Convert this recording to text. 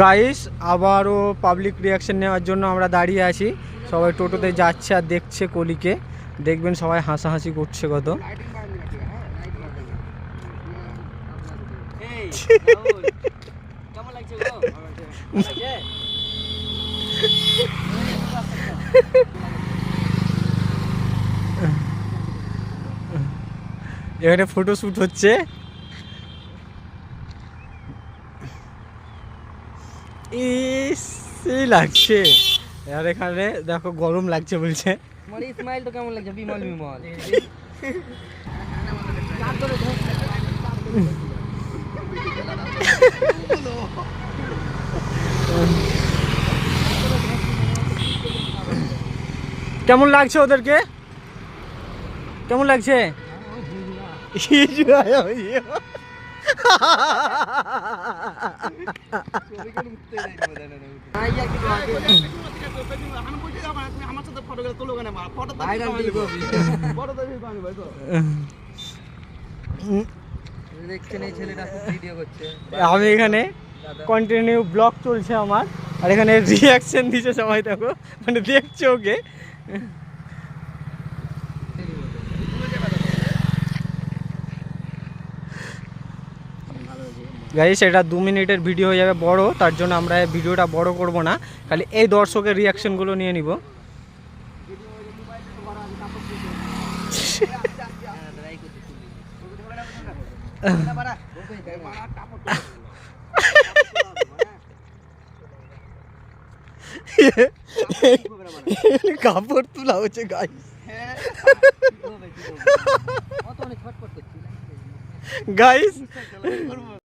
Guys আবারও public reaction নেওয়ার জন্য আমরা দাঁড়িয়ে আছি। সবাই টোটোতে যাচ্ছে আর দেখছে কলিকে। দেখবেন সবাই হাসাহাসি করছে কত। এখানে ফটোশ্যুট হচ্ছে। সেই লাগছে আর এখানে দেখো গরম লাগছে বলছে। স্মাইল তো কেমন লাগছে? বিমল বিমল কেমন লাগছে ওদেরকে? কেমন লাগছে? আমি এখানে কন্টিনিউ ব্লগ চলছে আমার, আর এখানে রিয়াকশন দিচ্ছে সবাই। দেখো মানে দেখছো ওকে। গাইস এটা 2 মিনিটের ভিডিও হয়ে যাবে বড়, তার জন্য আমরা এই ভিডিওটা বড় করব না, খালি এই দর্শকের রিয়াকশনগুলো নিয়ে নিব। কাপড় তোলা হচ্ছে গাইস। গাইস